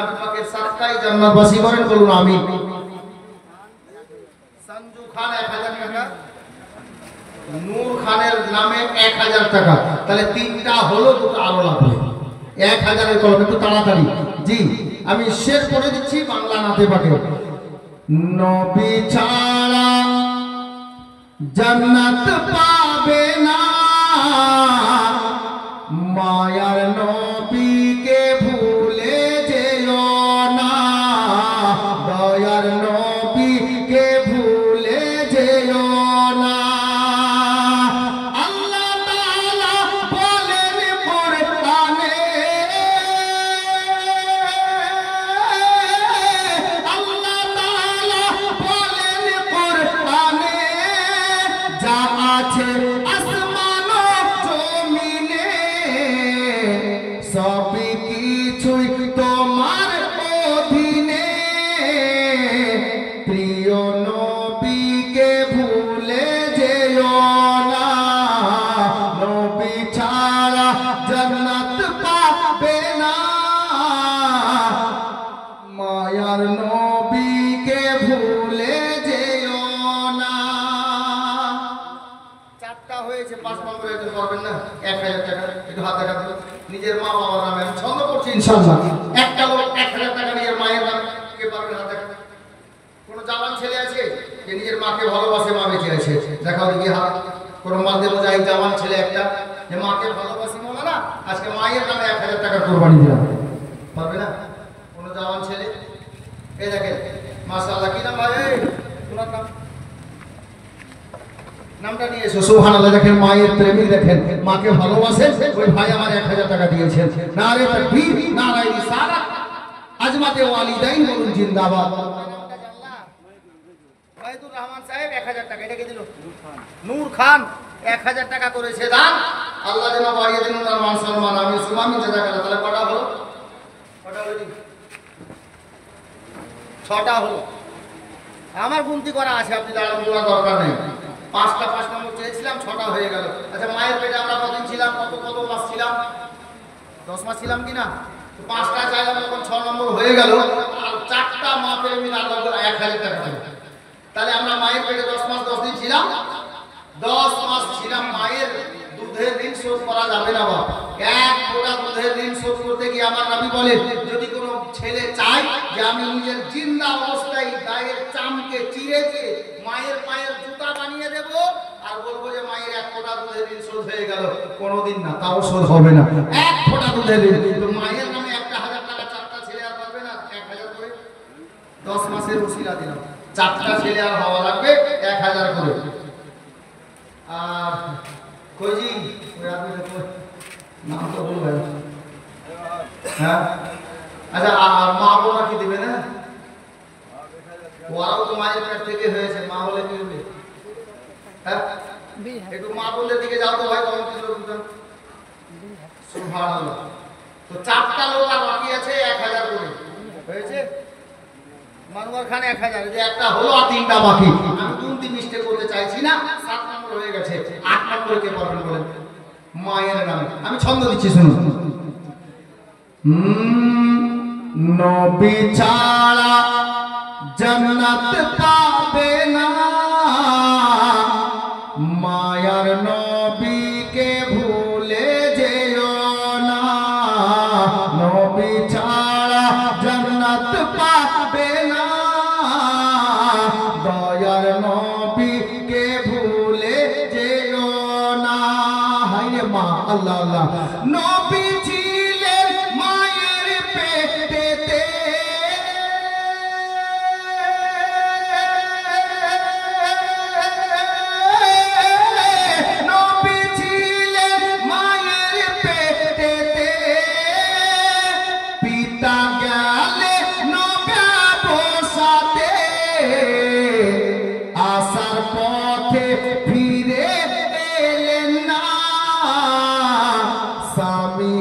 নবী পাকের সাতটাই জান্নাতবাসী করেন, বলুন আমিন। সঞ্জু খান 1000 টাকা, নূর খানের নামে 1000 টাকা, তাহলে তিনটা হলো, দুটো আরো লাগবে। 1000 এর কলম, একটু তাড়াতাড়ি। জি, আমি শেষ করে দিচ্ছি বাংলা নাতে পাকে। নবী ছাড়া জান্নাত পাবে না, মায়ার নবীকে ভুলে যেও না, দয়ার নবীকে ভুলে যেও না। আল্লাহ তাআলা বলেন কোরআনে, আল্লাহ তাআলা বলেন কোরআনে, যা আছে আসমান ও জমিনে সবই কিছুই তোমার অধীনে, প্রিয় নবীকে ভুলে যেও না, নবী ছাড়া জান্নাত পাবে না, মায়ার নবীকে ভুলে যেও না। চারটা হয়েছে, 5 নম্বর এটা করবেন না, 1000 টাকা একটু হাত দেখান তো। নিজের মা বাবার নামে আমি ছন্দ করছি ইনশাআল্লাহ। একটা লোক 1000 টাকা নিজের মায়ের নামে কে পারবে? হাত দেখান। কোন জওয়ান ছেলে আছে যে নিজের মাকে ভালোবাসে, মা বেঁচে আছে? দেখাও দেখি হাত। কোন মাঝে মুজাহিদ জওয়ান ছেলে একটা যে মাকে ভালোবাসি মাওলানা, আজকে মায়ের নামে 1000 টাকা কুরবানি দিলাম, পারবে না? কোন জওয়ান ছেলে? এই দেখেন মাশাআল্লাহ, কি নাম ভাই? তোমার নাম, নামটা নিয়ে এসো। সুবহানাল্লাহ, দেখেন মায়ের প্রেমিক, দেখেন মাকে ভালোবাসেন, ওই ভাই আমার 1000 টাকা দিয়েছেন। নারে তাকবীর, নারে রিসালাত, আজমাতে ওয়ালিদাইন বলুন জিন্দাবাদ। ওয়াহিদুর রহমান সাহেব 1000 টাকা, এটা কে দিল? নূর খান 1000 টাকা করেছে দান। আল্লাহ যেন বাড়িয়ে দিন ওনার মান সম্মান। আমি সুমামি জাযাকাল্লাহ। তাহলে কটা হলো? কটা হলো? 6টা হলো। আমার গুনতি করা আছে, আপনি দাঁড়ান, বলার দরকার নেই। 5টা 5 নম্বর চেয়েছিলাম, 6টা হয়ে গেল। আচ্ছা, মায়ের পেটে আমরা কতদিন ছিলাম? কত মাস ছিলাম? 10 মাস ছিলাম কিনা? 5টা চাইলাম, তখন 6 নম্বর হয়ে গেল। আর 4টা মা প্রেমী আল্লাহ 1000 টাকা দেবে। তাহলে আমরা মায়ের পেটে 10 মাস 10 দিন ছিলাম। 10 মাস ছিলাম। মায়ের দুধের ঋণ শোধ করা যাবে না বাবা। 1 ফোঁটা দুধের ঋণ শোধ করতে গিয়ে আমার নবী বলেন, যদি কোনো ছেলে চায় যে আমি নিজের জিন্দা অবস্থায় গায়ের চামকে চিরে দিয়ে মায়ের পায়ের জুতা বানিয়ে দেব, আর বলবো যে মায়ের 1 ফোঁটা দুধের ঋণ শোধ হয়ে গেল, কোনোদিন না, তাও শোধ হবে না। 1 ফোঁটা দুধের ঋণ। তো মায়ের নামে 1000 টাকা 4টা ছেলে আর পাবে না? 1000 করে 10 মাসের ওসিলা দিলাম। 4টা ছেলে আর হওয়া লাগবে 1000 করে। আর কইজি ওই আপনি তো নাম তো বলবেন, হ্যাঁ? আচ্ছা, মা বাবা কি দিবে না? ওরাও তো মায়ের পেট থেকে হয়েছে, মা বলে কি হবে? হ্যাঁ, একটু মা বোনদের দিকে যাও তো ভাই, কম কিছু দিবেন। সুবহানাল্লাহ। তো 4টা লোক আর বাকি আছে 1000 করে হয়েছে। মানওয়ার খান 1000, যে একটা হলো আর 3টা বাকি। আমি 2-3 মিস্টেক করতে চাইছি না। 7 নম্বর হয়ে গেছে। 8 নম্বরে কে পারবেন বলেন? মায়ের নামে আমি ছন্দ দিচ্ছি, শুনুন। নবী ছাড়া জান্নাত পাবে না, মায়ার নবীকে ভুলে যেও না, নবী ছাড়া জান্নাত পাবে না, দয়ার নবীকে ভুলে যেও না। হায় মা, আল্লাহ আল্লাহ। নবী ছিলেন মায়ের পেটেতে, নবী ছিলেন মায়ের পেটেতে, পিতা গেলে নৌকা বসাতে, আসার পথে ফিরে এলেন না, স্বামী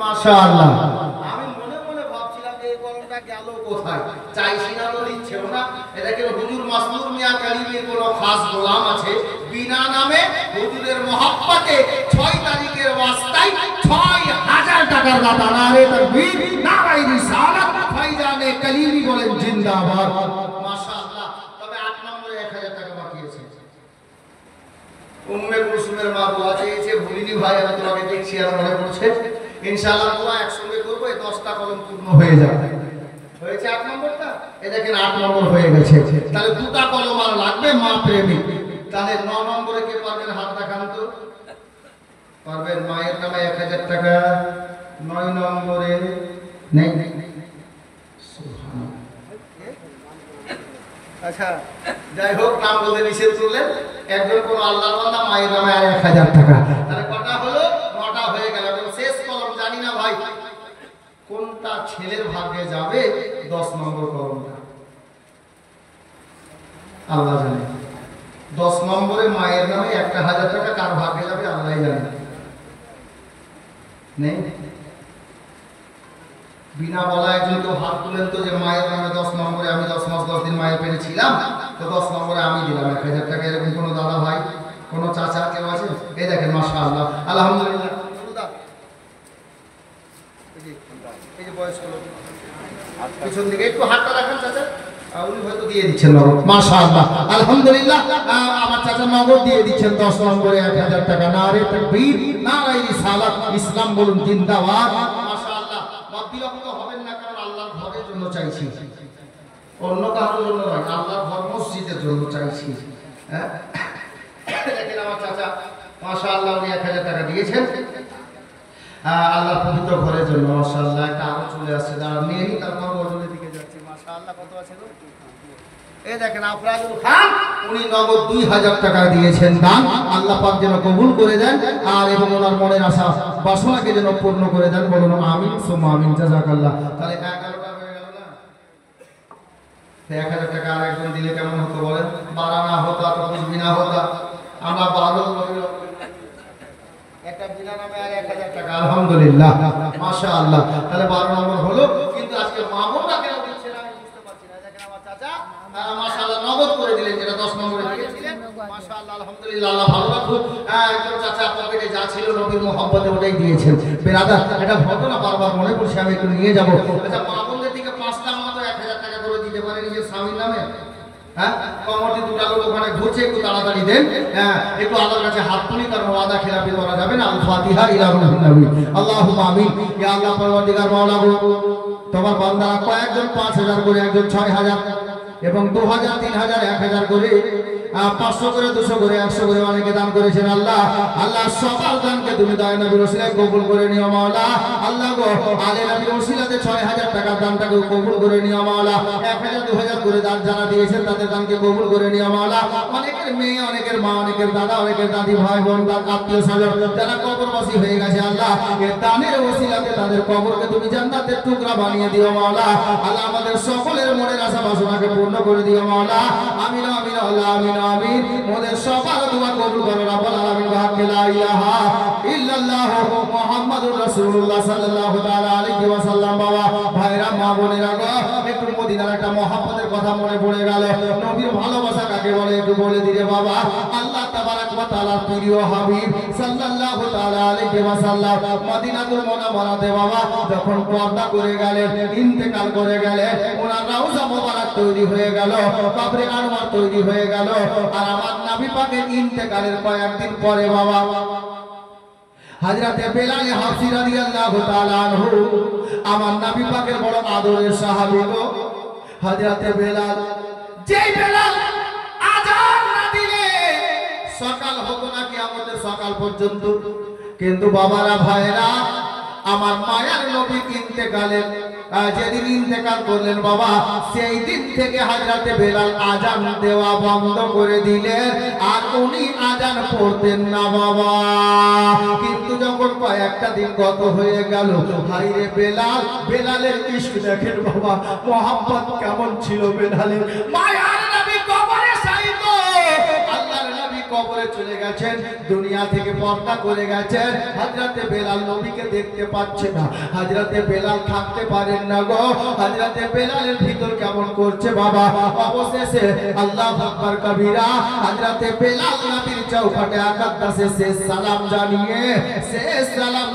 মাশাআল্লাহ। আমি মনে মনে ভাবছিলাম যে এই কলমটা গেল কোথায়, চাইছি না তো দিচ্ছেও না। এটা কি হুজুর মাসরুর মিয়া কালিমের কোনো খাস গোলাম আছে বিনা নামে হুজুরের মহব্বতে 6 তারিখের ওয়াস্তায় 6000 টাকার দাতা। নারে তাকবীর, নারে রিসালাত, ভাইজানে কালিমি বলেন জিন্দাবাদ। মাশাআল্লাহ। তবে 8 নম্বরে 1000 টাকা বাকি আছে। উম্মে কুলসুমের মা দোয়া চেয়েছে, ভুলিনি ভাই, আমি তোমাকে দেখছি আর মনে পড়ছে। ইনশাআল্লাহ দোয়া একসঙ্গে করবো, এই 10টা কলম পূর্ণ হয়ে যাবে। হয়েছে 8 নম্বরটা, এই দেখেন 8 নম্বর হয়ে গেছে। তাহলে 2টা কলম আর লাগবে, মা প্রেমিক। তাহলে 9 নম্বরে কে পারবেন? হাত দেখান তো। পারবেন? মায়ের নামে 1000 টাকা 9 নম্বরে নেই। আচ্ছা, যাই হোক, নাম বলে নিষেধ করলেন। একজন কোন আল্লাহর বান্দা মায়ের নামে আর 1000 টাকা। তাহলে কটা হলো? 9টা হয়ে গেল। এবং শেষ কলম জানি না ভাই কোনটা ছেলের ভাগ্যে যাবে। 10 নম্বর কলমটা আল্লাহ জানে। 10 নম্বরে মায়ের নামে 1000 টাকা কার ভাগ্যে যাবে আল্লাহই জানে। নেই? বিনা বলা একজন কেউ হাত তুলেন তো, যে মায়ের নামে 10 নম্বরে, আমি 10 মাস 10 দিন মায়ের পেটে ছিলাম, তো 10 নম্বরে আমি দিলাম 1000 টাকা। এরকম কোনো দাদা ভাই, কোনো চাচা কেউ আছে? এই দেখেন, মাশাআল্লাহ, আলহামদুলিল্লাহ। এই যে বয়স্ক লোক পিছন দিকে একটু হাতটা রাখেন চাচা, উনি হয়তো দিয়ে দিচ্ছেন নগদ। মাশাআল্লাহ, আলহামদুলিল্লাহ। আমার চাচা নগদ দিয়ে দিচ্ছেন 10 নম্বরে 1000 টাকা। নারে তাকবীর, নারে রিসালাত, ইসলাম বলুন জিন্দাবাদ। মাশাআল্লাহ। বিরক্ত হবেন না, কারণ আল্লাহর ঘরের জন্য চাইছি, অন্য কারোর জন্য নয়। আল্লাহর ঘর মসজিদের জন্য চাইছি। হ্যাঁ, দেখেন আমার চাচা মাশাআল্লাহ, উনি 1000 টাকা দিয়েছেন আল্লাহর পবিত্র ঘরের জন্য। মাশাআল্লাহ। একটা আরো চলে আসছে, যারা নিয়ে নি তারপর বদলের দিকে যাচ্ছে। মাশাআল্লাহ। কত আছে গো? এই দেখেন আফরাজুল খান, উনি নগদ 2000 টাকা দিয়েছেন দান। আল্লাহ পাক যেন কবুল করে দেন, আর এবং ওনার মনের আশা বাসনাকে যেন পূর্ণ করে দেন। বলুন আমিন সুম্মা আমিন। জাযাকাল্লাহ। তাহলে 11টা হয়ে গেল না? 1000 টাকা আর একজন দিলে কেমন হতো বলেন? 12 না হতো তো কুছ বিনা হতো। আমরা 12 একটা বিনা নামে আর 1000 টাকা। আলহামদুলিল্লাহ, মাশাআল্লাহ। তাহলে 12 নম্বর হলো। কিন্তু আজকে মামুনরা কেন দিচ্ছে না আমি বুঝতে পারছি না। দেখেন আমার চাচা মাশাআল্লাহ নগদ করে দিলেন, যেটা 10 নম্বরে দিয়েছিলেন। মাশাআল্লাহ, আলহামদুলিল্লাহ, আল্লাহ ভালো রাখুক। একজন চাচা পকেটে যা ছিল নবীর মোহাম্মতে ওটাই দিয়েছেন। বেরাদার, এটা ঘটনা বারবার মনে পড়ছে, আমি একটু নিয়ে যাব। আচ্ছা, মামুনদের দিকে 5টা মা তো 1000 টাকা করে দিতে পারে নিজের স্বামীর নামে। হ্যাঁ, কমিটি 2টা লোক ওখানে ঘুরছে, একটু তাড়াতাড়ি দেন। হ্যাঁ, একটু আল্লাহর কাছে হাত তুলি, কারণ ওয়াদা খেলাপি করা যাবে না। আল ফাতিহা ইলা রুহুন নবী। আল্লাহুম্মা আমিন। ইয়া আল্লাহ, পরওয়ারদিগার মাওলা গো, তোমার বান্দারা কয়েকজন 5000 করে, একজন 6000 এবং 2000, 3000, 1000 করে, 500 করে, 200 করে, 100 করে অনেকে দান করেছেন। আল্লাহ, আল্লাহ সবার দানকে তুমি দয়া নবীর ওসিলায় কবুল করে নিও মাওলা। আল্লাহ গো, আলে নবীর ওসিলাতে 6000 টাকার দানটাকে কবুল করে নিও মাওলা। 1000, 2000 করে দান যারা দিয়েছেন তাদের দানকে কবুল করে নিও মাওলা। অনেকের মেয়ে, অনেকের মা, অনেকের দাদা, অনেকের দাদি, ভাই বোন, আত্মীয় স্বজন যারা কবরবাসী হয়ে গেছে, আল্লাহ এর দানের ওসিলাতে তাদের কবরকে তুমি জান্নাতের টুকরা বানিয়ে দিও মাওলা। আল্লাহ আমাদের সকলের মনের আশা বাসনাকে পূর্ণ করে দিও মাওলা। আমিন আমিন আল্লাহ আমিন আমিন। মোদের সবার দোয়া কবুল করো রব্বুল আলামিন। বাহাক্কে লা ইলাহা ইল্লাল্লাহ মুহাম্মাদুর রাসূলুল্লাহ সাল্লাল্লাহু তাআলা আলাইহি ওয়াসাল্লাম। বাবা ভাইরা, মা বোনেরা গো, একটু মদিনার একটা মহব্বতের কথা মনে পড়ে গেল। নবীর ভালোবাসা কাকে বলে একটু বলে দিলে বাবা। আল্লাহ তাবারাক ওয়া তাআলার প্রিয় হাবিব সাল্লাল্লাহু তাআলা আলাইহি ওয়াসাল্লাম মদিনাতুল মুনাওয়ারাতে বাবা যখন পর্দা করে গেলেন, ইন্তেকাল করে গেলেন, ওনার রওজা মোবারক তৈরি হয়ে গেল, কবরে আনোয়ার তৈরি হয়ে গেল। আর আমার নবী পাকের ইন্তেকালের কয়েকদিন পরে বাবা হযরতে বেলাল হাবশী রাদিয়াল্লাহু তাআলা আনহু, আমার নবী পাকের বড় আদরের সাহাবী গো হযরতে বেলাল, যেই বেলাল আযান না দিলে সকাল হতো না কিয়ামতের সকাল পর্যন্ত। কিন্তু বাবারা, ভাইরা, আমার মায়ার নবী ইন্তেকালের যেদিন ইন্তেকাল করলেন বাবা, সেই দিন থেকে হযরতে বেলাল আযান দেওয়া বন্ধ করে দিলেন, আর উনি আযান পড়তেন না বাবা। কিন্তু যখন কয়েকটা দিন গত হয়ে গেল, হায়রে বেলাল, বেলালের ইশক দেখেন বাবা, মোহাম্মদ কেমন ছিল বেলালের। মায়ার নবী কবরে শায়িত, আল্লাহর নবী কবরে চলে গেছে। গেছেন, দুনিয়া থেকে পর্দা করে গেছেন। হযরতে বেলাল নবীকে দেখতে পাচ্ছে না। হযরতে বেলাল থাকতে পারেন না গো। হযরতে বেলালের ভিতর কেমন করছে বাবা। অবশেষে আল্লাহু আকবার কবীরা হযরতে বেলাল নবীর চৌকাঠে আকাদ্দাসে শেষ সালাম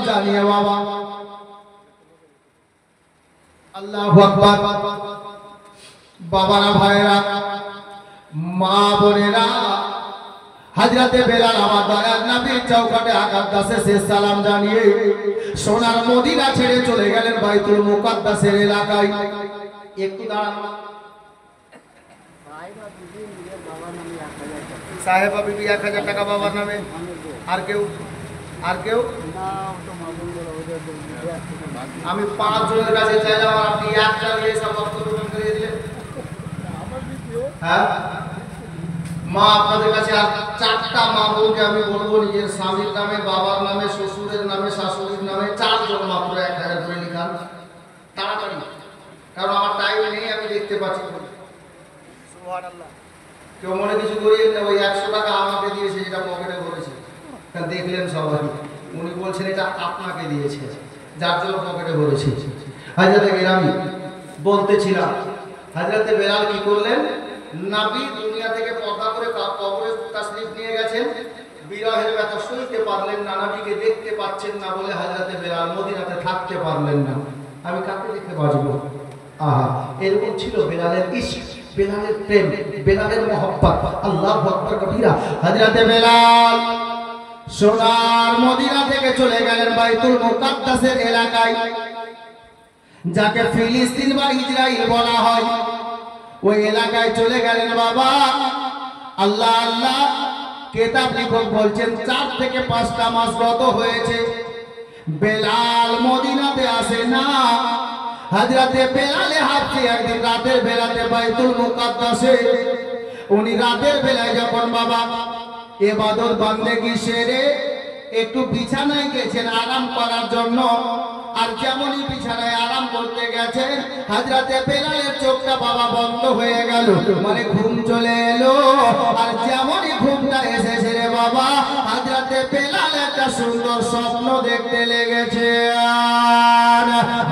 জানিয়ে বাবা আল্লাহু আকবার। বাবারা, ভাইরা, মা বোনেরা, হযরতে বেলাল আমার দয়ার নবীর চৌকাঠে আকাদ্দাসে শেষ সালাম জানিয়ে সোনার মদিনা ছেড়ে চলে গেলেন বাইতুল মুকাদ্দাসের এলাকায়। একটু দাঁড়ান। সাহেবা বিবি 1000 টাকা বাবার নামে। আর কেউ? আমি 5 জনের কাছে চাইলাম, আর আপনি একটা দিয়ে সব বক্তব্য করে দিলেন। হ্যাঁ, মা আপনাদের কাছে আর 4টা মা বোনকে আমি বলবো নিজের স্বামীর নামে, বাবার নামে, শ্বশুরের নামে, শাশুড়ির নামে 4 জন মাত্র 1000 করে লিখান তাড়াতাড়ি, কারণ আমার টাইম নেই, আমি দেখতে পাচ্ছি। সুবহানাল্লাহ। কেউ মনে কিছু করিয়েন না, ওই 100 টাকা আমাকে দিয়েছে, যেটা পকেটে ভরেছে। দেখলেন সবাই, উনি বলছেন এটা আপনাকে দিয়েছে, যার জন্য পকেটে ভরেছে। হযরতে বেলাল বলতেছিলাম, হযরতে বেলাল কি করলেন? নবী দুনিয়া থেকে পর্দা করে কবরে তাশরীফ নিয়ে গেছেন। বিরহের ব্যথা সইতে পারলেন না, নবীকে দেখতে পাচ্ছেন না বলে হযরতে বেলাল মদিনাতে থাকতে পারলেন না। আমি কাকে দেখতে বাঁচবো? আহা, এরকম ছিল বেলালের ইশক, বেলালের প্রেম, বেলালের মহব্বত। আল্লাহু আকবার কবীরা। হযরতে বেলাল সোনার মদিনা থেকে চলে গেলেন বাইতুল মুকাদ্দাসের এলাকায়, যাকে ফিলিস্তিন বা ইসরাইল বলা হয়। ওই এলাকায় চলে গেলেন বাবা। আল্লাহ আল্লাহ, কিতাব লেখক বলছেন 4 থেকে 5টা মাস গত হয়েছে, বেলাল মদিনাতে আসে না। হযরতে বেলালে হাফসি একদিন রাতের বেলাতে বাইতুল মুকাদ্দাসে, উনি রাতের বেলায় যখন বাবা ইবাদত বান্দেগি সেরে একটু বিছানায় গেছেন আরাম করার জন্য, আর যেমনই বিছানায় আরাম করতে গেছেন, হযরতে বেলালের চোখটা বাবা বন্ধ হয়ে গেল, মানে ঘুম চলে এলো। আর যেমনই ঘুমটা এসেছে রে বাবা, হযরতে বেলাল একটা সুন্দর স্বপ্ন দেখতে লেগেছে।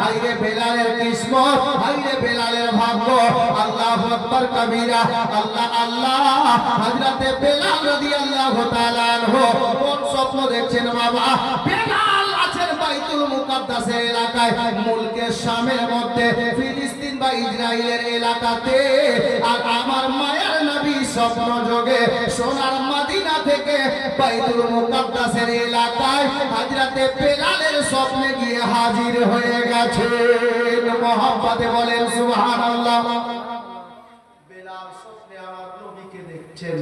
হায়রে বেলালের কিসমত, হায়রে বেলালের ভাগ্য। আল্লাহু আকবার কবীরা। আল্লাহ আল্লাহ। হযরতে বেলাল রাদিয়াল্লাহু তাআলা আনহু কোন স্বপ্ন দেখছেন বাবা? বেলাল আছেন বাইতুল মুকাদ্দাসের এলাকায়, মুলকে শামের মধ্যে, ফিলিস্তিন বা ইসরাইলের এলাকাতে। আর আমার মায়ের নবী স্বপ্ন যোগে সোনার মদিনা থেকে বাইতুল মুকাদ্দাসের এলাকায় হযরতে বেলালের স্বপ্নে গিয়ে হাজির হয়ে গেছে। মহব্বতে বলেন সুবহানাল্লাহ। বেলাল স্বপ্নে আমার নবীকে দেখছেন।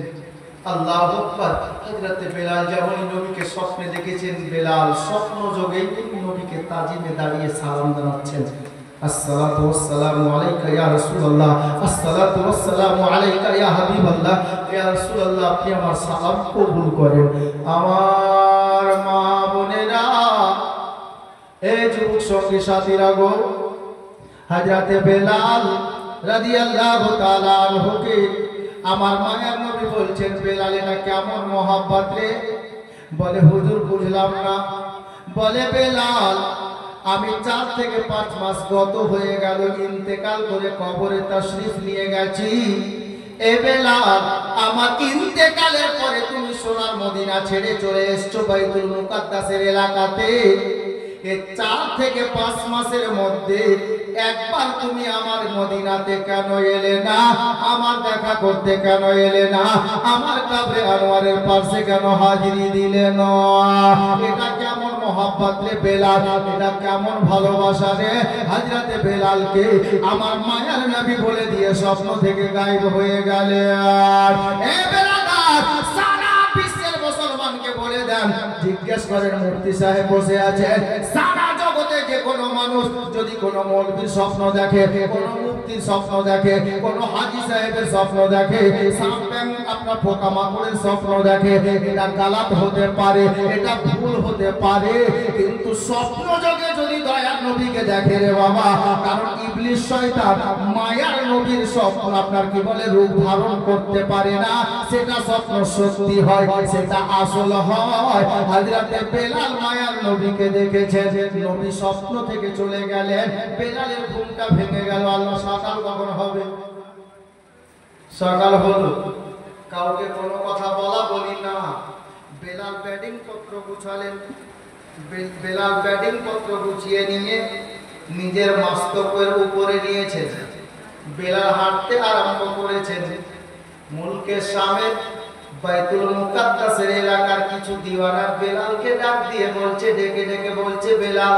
আল্লাহু আকবার। হযরতে বেলাল যখন নবীকে স্বপ্নে দেখেছেন, বেলাল স্বপ্ন যোগে নবীকে তাজিমে দাঁড়িয়ে সালাম জানাচ্ছেন। আসসালাতু ওয়াসসালামু আলাইকা ইয়া রাসূলুল্লাহ, আসসালাতু ওয়াসসালামু আলাইকা ইয়া হাবিবাল্লাহ। ইয়া রাসূলুল্লাহ, আপনি আমার সালাম কবুল করেন। আমার মা বোনেরা, এই যুবক সঙ্গী সাথীরা গো, হযরতে বেলাল রাদিয়াল্লাহু তাআলা আনহুকে আমার মায়ের নবী বলছেন, বেলাল এটা কেমন মহব্বত রে? বলে হুজুর বুঝলাম না। বলে বেলাল, আমি 4 থেকে 5 মাস গত হয়ে গেল, ইন্তেকাল করে কবরে তাশরীফ নিয়ে গেছি। এ বেলাল, আমার ইন্তেকালের পরে তুমি সোনার মদিনা ছেড়ে চলে এসছো বাইতুল মুকাদ্দাসের এলাকাতে। এই 4 থেকে 5 মাসের মধ্যে একবার তুমি আমার মদিনাতে কেন এলে না? আমার দেখা করতে কেন এলে না? আমার কবরে আনোয়ারের পাশে কেন হাজিরি দিলে না? এটা কেমন মহব্বত রে বেলাল, এটা কেমন ভালোবাসা রে? হযরতে বেলালকে আমার মায়ার নবী বলে দিয়ে স্বপ্ন থেকে গায়েব হয়ে গেলেন। এ বেলাল, সারা বিশ্বের মুসলমানকে বলে দেন, জিজ্ঞেস করেন মুফতি সাহেব বসে আছেন, সারা জগতে যে কোনো মানুষ যদি কোনো মৌলবীর স্বপ্ন দেখে, কোনো মুফতির স্বপ্ন দেখে, কোনো হাজী সাহেবের স্বপ্ন দেখে, সামনে ব্যাং আপনার পোকামাকড়ের স্বপ্ন দেখে, এটা গালাত হতে পারে, এটা ভুল হতে পারে, কিন্তু স্বপ্ন যোগে যদি দয়ার নবীকে দেখে রে বাবা, কারণ ইবলিস শয়তান মায়ার নবীর স্বপ্ন আপনার কি বলে রূপ ধারণ করতে পারে না, সেটা স্বপ্ন সত্যি হয়, সেটা আসল হয়। হযরতে বেলাল মায়ার নবীকে দেখেছে, নবী স্বপ্ন থেকে চলে গেলেন, বেলালের ঘুমটা ভেঙে গেল। আল্লাহ সকাল কখন হবে? সকাল হলো, কাউকে কোনো কথা বলা বলি না। বেলাল ব্যাটিং পত্র গুছালেন, বেলাল ব্যাটিং পত্র গুছিয়ে নিয়ে নিজের মস্তকের উপরে নিয়েছেন, বেলাল হাঁটতে আরম্ভ করেছেন। মুলকে শামের বাইতুল মুকাদ্দাসের এলাকার কিছু দিওয়ানা বেলালকে ডাক দিয়ে বলছে, ডেকে ডেকে বলছে, বেলাল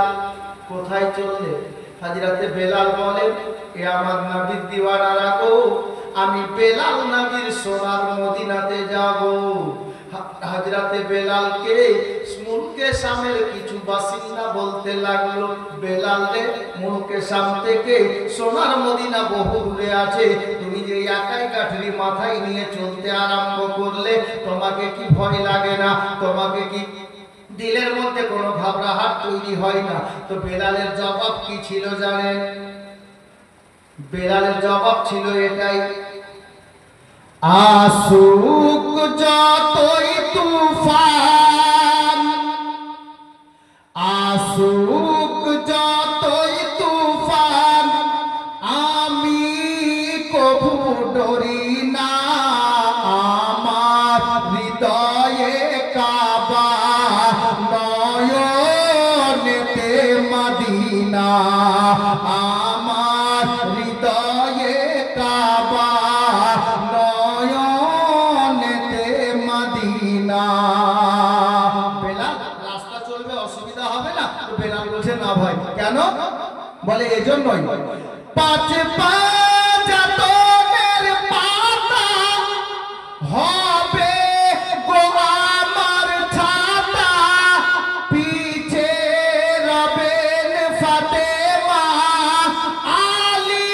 কোথায় চললে? হযরতে বেলাল বলেন, এ আমার নবীর দিওয়ানারা গো, আমি বেলাল নবীর সোনার মদিনাতে যাব। হযরতে বেলালকে মুলকে শামের কিছু বাসিন্দা বলতে লাগলো, বেলাল রে, মুলকে শাম থেকে সোনার মদিনা বহু দূরে আছে, তুমি যে একাই কাঠরি মাথায় নিয়ে চলতে আরম্ভ করলে, তোমাকে কি ভয় লাগে না? তোমাকে কি দিলের মধ্যে কোনো ঘাবড়াহাট তৈরি হয় না? তো বেলালের জবাব কি ছিল জানেন? বেলালের জবাব ছিল এটাই, আসুক যতই তুফান, আসুক যতই তুফান, আমি কভু ডরি না, আমার হৃদয়ে কাবা, নয়নেতে মদিনা, আমার হৃদয়ে কাবা, নয়নেতে মদিনা। বেলাল রাস্তা চলবে, অসুবিধা হবে না? তো বেলাল বলছে, না ভাই। কেন? বলে এজন্যই, পাঁচ পাঁচাতনের পাতা হবে গো আমার ছাতা, পিছে রবেন ফাতেমা, আলী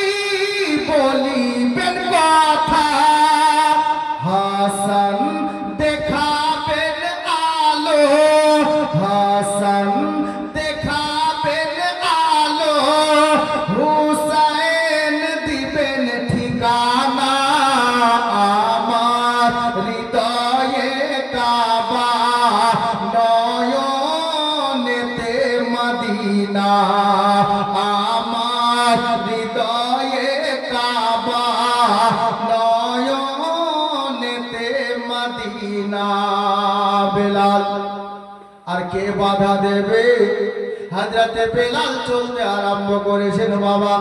বলিবেন কথা, হাসান দেখাবেন আলো, হাসান দেখাবেন আলো, হুসাইন দিবেন ঠিকানা, আমার হৃদয়ে কাবা, নয়নেতে মদিনা, আমার হৃদয়ে কাবা, নয়নেতে মদিনা। বেলাল আর কে বাধা দেবে? হযরতে বেলাল চলতে আরম্ভ করেছেন বাবা।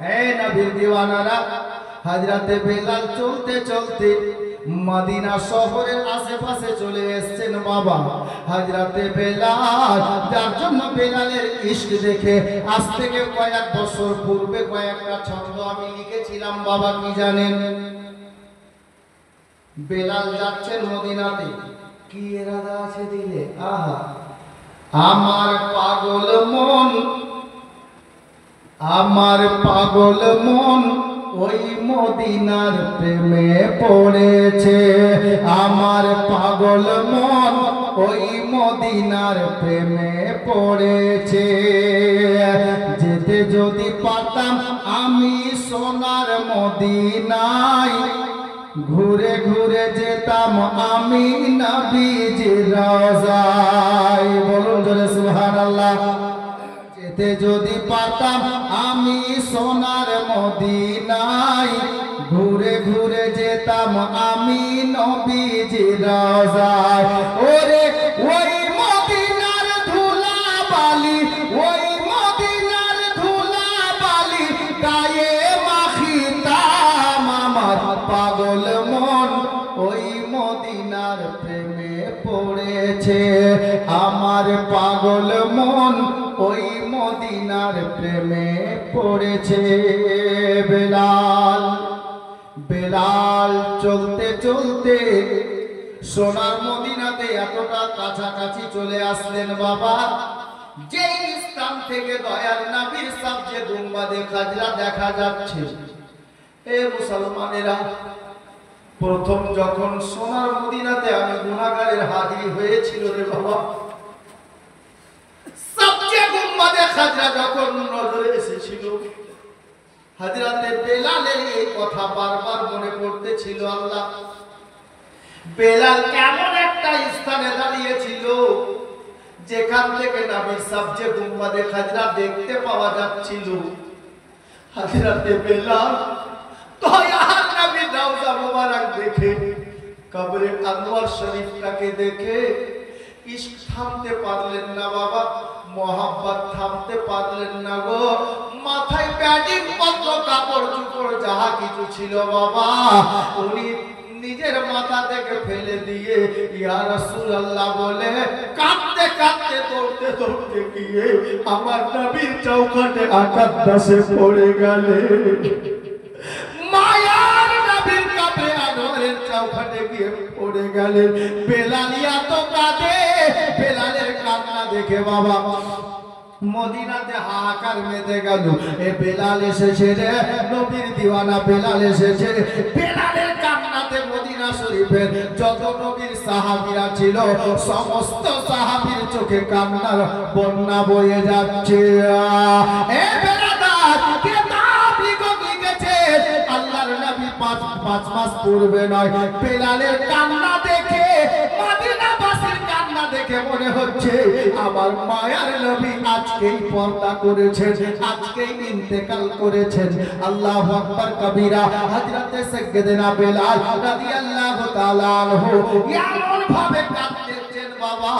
হে নবীর দিওয়ানারা, হযরতে বেলাল চলতে চলতে মদিনা শহরের আশেপাশে চলে এসেছেন বাবা। হযরতে বেলাল, যার জন্য বেলালের ইশক দেখে আজ থেকে কয়েক বছর পূর্বে কয়েকটা ছন্দ আমি লিখেছিলাম বাবা, কি জানেন? বেলাল যাচ্ছেন মদিনাতে, কি ইরাদা আছে দিলে? আহা, আমার পাগল মন, আমার পাগল মন ওই মদিনার প্রেমে পড়েছে, আমার পাগল মন ওই মদিনার প্রেমে পড়েছে, যেতে যদি পারতাম আমি সোনার মদিনায়, ঘুরে ঘুরে যেতাম আমি নবীজির রওজায়। বলুন জোরে সুবহানাল্লাহ। যেতে যদি পারতাম আমি সোনার মদিনায়, ঘুরে ঘুরে যেতাম আমি নবীজির রওজায়। ওরে ওই মদিনার ধুলা বালি, ওই মদিনার ধুলা বালি গায়ে মাখিতাম, আমার পাগল মন ওই মদিনার প্রেমে পড়েছে, আমার পাগল মন ওই মদিনার প্রেমে পড়েছে। বেলাল, বেলাল চলতে চলতে সোনার মদিনাতে এতটা কাছাকাছি চলে আসলেন বাবা, যে স্থান থেকে দয়াল নবীর সবচেয়ে গুম্বাদে খাজরা দেখা যাচ্ছে। এ মুসলমানেরা, প্রথম যখন সোনার মদিনাতে আমি গুনাহগারের হাজিরি হয়েছিল রে বাবা, সবচেয়ে গুম্বাদে খাজরা যখন নজরে এসেছিল, হযরতে বেলালের এই কথা বারবার মনে পড়তেছিল। আল্লাহ, বেলাল কেমন একটা স্থানে দাঁড়িয়েছিল যেখান থেকে নবীর সবচেয়ে গুম্বাদে খাজরা দেখতে পাওয়া যাচ্ছিল। হযরতে বেলাল দয়ার নবীর রওজা মোবারক দেখে, কবরে আনোয়ার শরীফটাকে দেখে ইশক থামতে পারলেন না বাবা, মোহাব্বত থামতে পারলেন না গো। মাথায় ব্যাটিং পত্র কাপড় চোপড় যাহা কিছু ছিল বাবা, উনি নিজের মাথা থেকে ফেলে দিয়ে ইয়া রাসূলুল্লাহ বলে কাঁদতে কাঁদতে দৌড়তে দৌড়তে গিয়ে আমার নবীর চৌকাঠে আকাশে পড়ে গেলেন। মায়ার নবীর কাছে আনোয়ারের চৌকাঠে গিয়ে পড়ে গেলেন। বেলালিয়া তো কাঁদে, বেলালের কান্না দেখে বাবা মদিনাতে হাহাকার মেতে গেল। এ বেলাল এসেছে রে, নবীর দিওয়ানা বেলাল এসেছে। বেলালের কান্নাতে মদিনা শরীফের যত নবীর সাহাবীরা ছিল সমস্ত সাহাবীর চোখে কান্নার বন্যা বয়ে যাচ্ছে। এ বেলাল কে তাবলীগ লিখেছে, আল্লাহর নবী পাঁচ মাস পূর্বে নয়, বেলালের কান্না দেখে, মদিনাবাসীর কান্না দেখে মনে হচ্ছে আমার মায়ার নবী আজকেই পর্দা করেছেন, আজকেই ইন্তেকাল করেছেন। আল্লাহু আকবার কবীরা। হযরতে সাইয়্যিদনা বেলাল রাদিয়াল্লাহু তাআলা আনহু এমন ভাবে কাঁদতেন বাবা,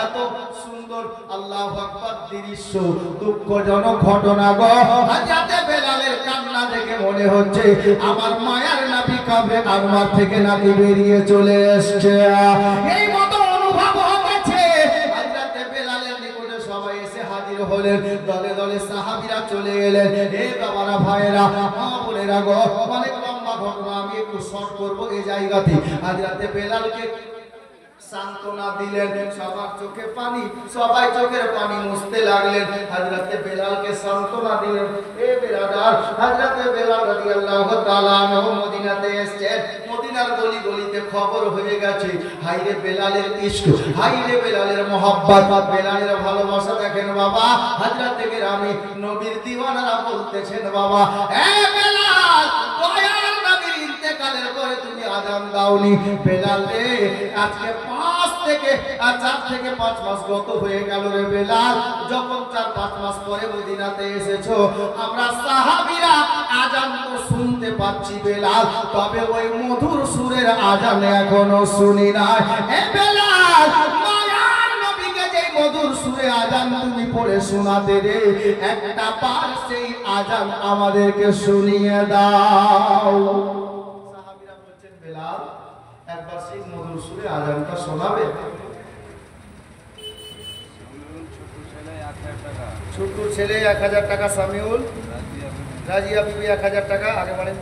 এত সুন্দর আল্লাহু আকবার দৃশ্য, দুঃখজনক ঘটনা গো। হযরতে বেলালের কান্না দেখে মনে হচ্ছে আমার মায়ার নবী কবে আনোয়ার থেকে নাকি বেরিয়ে চলে এসেছে। এই মতো অনুভব হচ্ছে। হযরতে বেলালের নিকটে সবাই এসে হাজির হলেন, দলে দলে সাহাবীরা চলে এলেন। হে বাবারা, ভাইয়েরা, মা বোনেরা গো, অনেক লম্বা ঘটনা, আমি একটু শর্ট করব এই জায়গাতে। হযরতে বেলালকে সান্ত্বনা দিলেন, সবার চোখে পানি, সবাই চোখের পানি মুছতে লাগলেন। হযরতে বেলালকে সান্ত্বনা দিলেন। এ বেরাদার, হযরতে বেলাল রাদিয়াল্লাহু তাআলা আনহু মদিনাতে এসেছেন। মদিনার গলি গলিতে খবর হয়ে গেছে, হায়রে বেলালের ইশক, হায়রে বেলালের মোহাব্বত, বেলালের ভালোবাসা। দেখেন বাবা, হযরতে গ্রামে নবীর দিওয়ানারা বলতেছেন বাবা, এ বেলাল, দয়ার নবীর ইন্তেকালের পরে তুমি আযান দাওনি। বেলাল রে, আজকে 4 থেকে 5 মাস গত হয়ে গেল রে বেলাল। যখন 4-5 মাস পরে মদিনাতে এসেছো, আমরা সাহাবীরা আযান তো শুনতে পাচ্ছি বেলাল, তবে ওই মধুর সুরের আযান এখনো শুনি নাই। এ বেলাল, মায়ার নবীকে যে মধুর সুরে আযান তুমি পড়ে শোনাতে রে, একটা বার সেই আযান আমাদেরকে শুনিয়ে দাও। সাহাবীরা বলছেন বেলাল, একবার সেই মধুর সুরে আযানটা শোনাবে। ছোট্ট ছেলে 1000 টাকা, সামিউল, রাজিয়া বিবি 1000 টাকা, আগে বলেন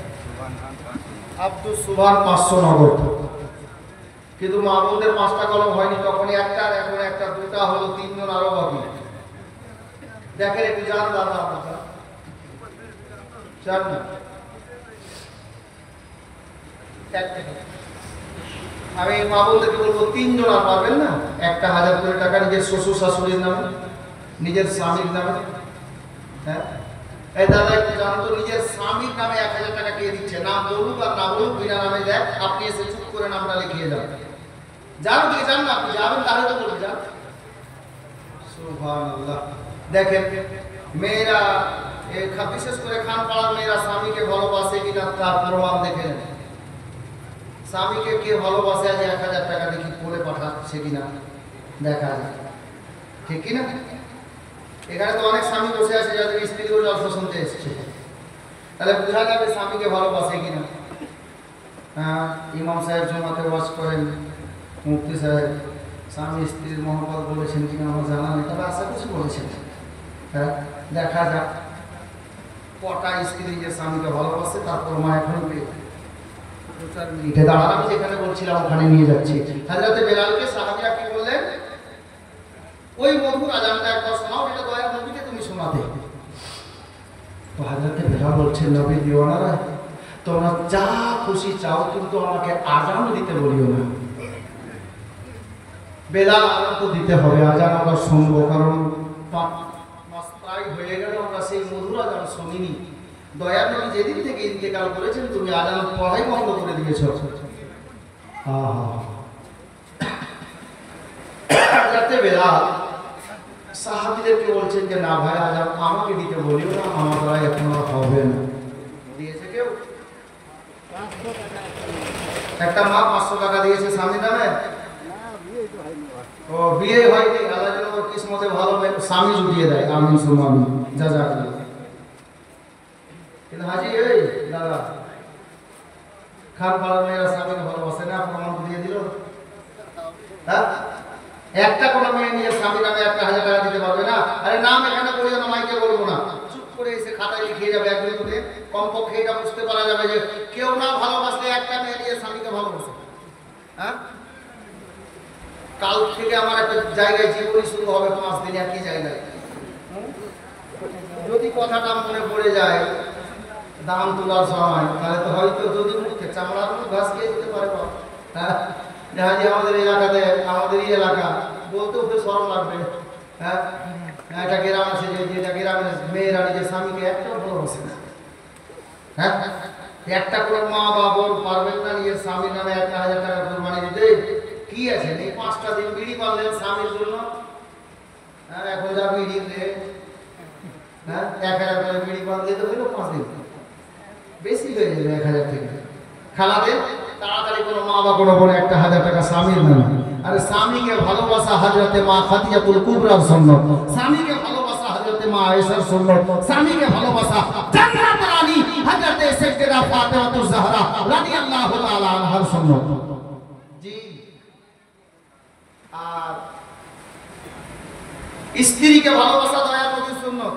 আব্দুল সুবহান 500 নগদ। কিন্তু মাহমুদের 5টা কলম হয়নি, তখন একটা, আর এখন একটা, 2টা হলো, 3 জন আরো বাকি। দেখেন একটু জান দাদা, আপনারা জান না আমি মাহমুদকে বলবো 3 জন আর পারবেন না, 1000 করে টাকা নিজের শ্বশুর শাশুড়ির নামে, নিজের স্বামীর নামে। হ্যাঁ, এই দাদা একটু জানো তো, নিজের স্বামীর নামে 1000 টাকা কে দিচ্ছে? নাম বলুক আর না বলুক, বিনা নামে দেখ, আপনি এসে চুপ করে নামটা লিখিয়ে যান। জানো কি জান না? আপনি যাবেন তাহলে তো বলুন, যান। সুবহানাল্লাহ। দেখেন মেয়েরা, বিশেষ করে খান পাড়ার মেয়েরা স্বামীকে ভালোবাসে কিনা তার প্রমাণ দেখে নেন। স্বামীকে কে ভালোবাসে, আজ 1000 টাকা দেখি করে পাঠাচ্ছে কিনা দেখা যায়, ঠিক কিনা? এখানে তো অনেক স্বামী বসে আছে যাদের স্ত্রীও জলসা শুনতে এসছে, তাহলে বোঝা যাবে স্বামীকে ভালোবাসে কিনা। হ্যাঁ, ইমাম সাহেব জমাতে ওয়াজ করেন, মুফতি সাহেব স্বামী স্ত্রীর মহব্বত বলেছেন কিনা আমার জানা নেই, তবে আশা করছি বলেছেন। হ্যাঁ, দেখা যাক কটা স্ত্রী যে স্বামীকে ভালোবাসে তার প্রমাণ এখন পেয়ে মিনিটে দাঁড়ান, আমি যেখানে বলছিলাম ওখানে নিয়ে যাচ্ছি। হযরতে বেলালকে সাহাবীরা কি বললেন, ওই মধুর আযানটা একবার শোনাও, এটা দয়ার নবীকে তুমি শোনাতে। তো হযরতে বেলাল বলছেন, নবী দিওয়ানারা, তোমরা যা খুশি চাও, কিন্তু আমাকে আজান দিতে বলিও না। বেলাল আজান তো দিতে হবে, আজান আমরা শুনবো, কারণ মাস প্রায় হয়ে গেল আমরা সেই মধুর আজান শুনিনি। দয়ার নবী যেদিন থেকে ইন্তেকাল করেছেন তুমি আজান পড়াই বন্ধ করে দিয়েছ। যাতে বেলাল সাহাবীদেরকে বলছেন যে না ভাই, আজান আমাকে দিতে বলিও না, আমার দ্বারা এখন হবে না। দিয়েছে কেউ? একটা মা 500 টাকা দিয়েছে স্বামী নামে। ও বিয়ে হয়নি, আল্লাহ যেন ওর কিসমতে ভালো স্বামী জুটিয়ে দেয়। আমিন সুম্মা আমিন। জাযাকাল্লাহ। কিন্তু হাজি এই দাদা, খান পাড়ার মেয়েরা স্বামীকে ভালোবাসে না, প্রমাণ দিয়ে দিল। হ্যাঁ, একটা কোনো মেয়ে নিয়ে স্বামী নামে 1000 টাকা দিতে পারবে না? আরে নাম এখানে বলিও না, মাইকে বলবো না, চুপ করে এসে খাতায় লিখিয়ে যাবে একদিন করে। কমপক্ষে এটা বুঝতে পারা যাবে যে কেউ না ভালোবাসলে একটা মেয়ে নিয়ে স্বামীকে ভালোবাসে। হ্যাঁ, কাল থেকে আমার একটা জায়গায় জীবনী শুরু হবে, 5 দিন একই জায়গায়। যদি কথাটা মনে পড়ে যায় দাম তোলার সময়, তাহলে তো হয়তো যদি মুখে চামড়া ঘাস খেয়ে যেতে পারে। হ্যাঁ, যে আমাদের এলাকাতে, আমাদের এই এলাকা বলতেও তো শরম লাগবে। হ্যাঁ, একটা গ্রাম আছে যেটা গ্রামের মেয়েরা নিজের স্বামীকে একটাও ভালোবাসে না। হ্যাঁ, একটা করে মা বাবা পারবেন না নিজের স্বামীর নামে 1000 টাকা কোরবানি দিতে। কি আছে, এই 5টা দিন বিড়ি পারলেন স্বামীর জন্য। হ্যাঁ, এখন যা বিড়ি দেয়, হ্যাঁ 1000 করে বিড়ি পান দিতে হইলো 5 দিন, বেশি হয়ে যাবে 1000 থেকে। খালাদের তাড়াতাড়ি কোনো মা বা কোনো বোন 1000 টাকা স্বামীর নামে। আরে স্বামীকে ভালোবাসা হযরতে মা খাদিজাতুল কুবরার সুন্নাত, স্বামীকে ভালোবাসা হযরতে মা আয়েশার সুন্নাত, স্বামীকে ভালোবাসা জান্নাতের রানী হযরতে সাইয়্যিদা ফাতেমাতুজ জাহরা রাদিয়াল্লাহু তাআলা আনহার সুন্নাত। জি, আর স্ত্রীকে ভালোবাসা দয়ার নবীর সুন্নাত।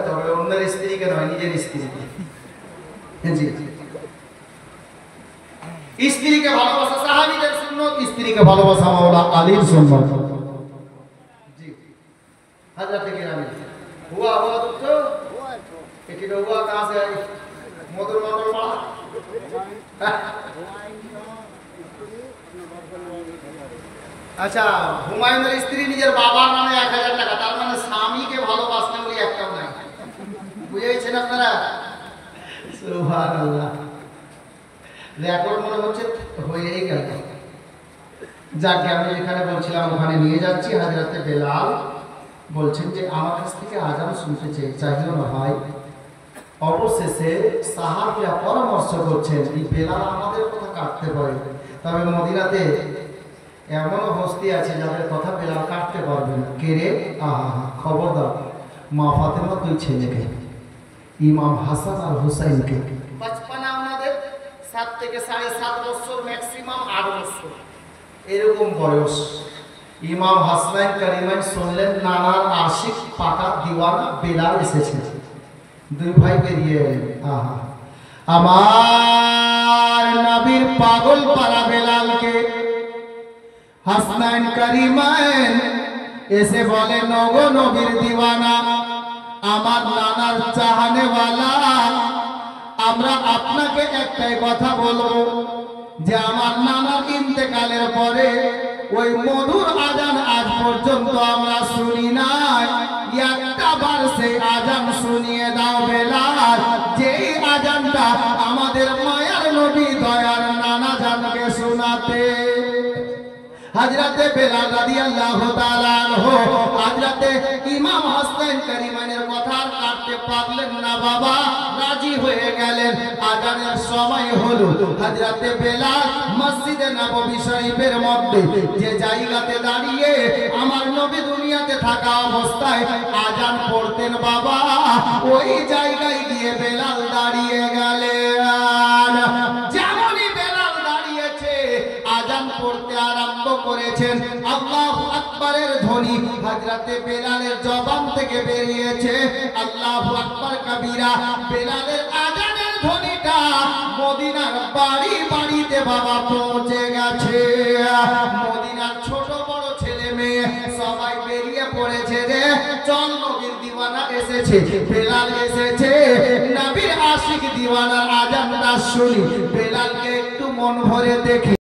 তবে অন্যের স্ত্রীকে নয়, নিজের স্ত্রীকে। জি, স্ত্রীকে ভালোবাসা সাহাবীদের সুন্নাত, স্ত্রীকে ভালোবাসা মাওলা আলীর সুন্নাত। জি, হযরত কিরামি হুয়া তো এটি হুয়া कहां से आई? মধুর মন্ডল পাড়া। আচ্ছা, হুমায়ুনের স্ত্রী নিজের বাবার নামে 1000 টাকা, তার মানে স্বামীকে ভালোবাসলেন বলে একটাও নাই। বুঝেছেন আপনারা? সুবহানাল্লাহ। রেকর্ড মনে হচ্ছে হয়েই গেল। যাকে আমি যেখানে বলছিলাম ওখানে নিয়ে যাচ্ছি। হযরতে বেলাল বলছেন যে আমার কাছ থেকে আজান শুনতে চাইও না ভাই। অবশেষে সাহাবীরা পরামর্শ করছেন এই বেলাল আমাদের কথা কাটতে পারে, তবে মদিনাতে এমন হস্তি আছে যাদের কথা বেলাল কাটতে পারবে না। কে রে? খবর দাও মা ফাতেমা 2 ছেলেকে, ইমাম হাসান আর হুসাইনকে। বাচপানা ওনাদের 7 থেকে 7.5 বছর, ম্যাক্সিমাম 8 বছর এরকম বয়স। ইমাম হাসনাইন কারিমাইন শুনলেন নানার আশিক পাকা দিওয়ানা বেলাল এসেছে। 2 ভাই বেরিয়ে এলেন। আমার নবীর পাগল পারা বেলালকে হাসনাইন কারিমাইন এসে বলে নগো নবীর দিওয়ানা, আমার নানার চাহানেওয়ালা, আমরা আপনাকে একটাই কথা বলবো যে আমার নানার ইন্তেকালের পরে ওই মধুর আজান আজ পর্যন্ত আমরা শুনি নাই। একটা বার সেই আজান শুনিয়ে দাও বেলাল, যেই আজানটা আমাদের মায়ার নবী দয়ার নানা জানকে শোনাতে। হযরতে বেলাল রাদিয়াল্লাহু তাআলা আনহু হযরতে ইমাম হাসান কারিমানের কথা কাটতে পারলেন না বাবা, রাজি হয়ে গেলেন। আজানের সময় হলো। হযরতে বেলাল মসজিদে নববী শরীফের মধ্যে যে জায়গাতে দাঁড়িয়ে আমার নবী দুনিয়াতে থাকা অবস্থায় আজান পড়তেন বাবা, ওই জায়গায় গিয়ে বেলাল দাঁড়িয়ে গেলেন। যেমনই বেলাল দাঁড়িয়েছে আজান পড়তে আরম্ভ করেছেন, আল্লাহু আকবারের ধ্বনি হযরতে বেলালের জবান থেকে বেরিয়েছে। আল্লাহু আকবার কবীরা। বেলালের আজানের ধ্বনিটা মদিনার বাড়ি বাড়িতে বাবা পৌঁছে গেছে। মদিনার ছোট বড় ছেলে মেয়ে সবাই বেরিয়ে পড়েছে রে, চল নবীর দিওয়ানা এসে এসেছে, বেলাল এসেছে, নবীর আশিক দিওয়ানার আজানটা শুনি, বেলালকে একটু মন ভরে দেখি।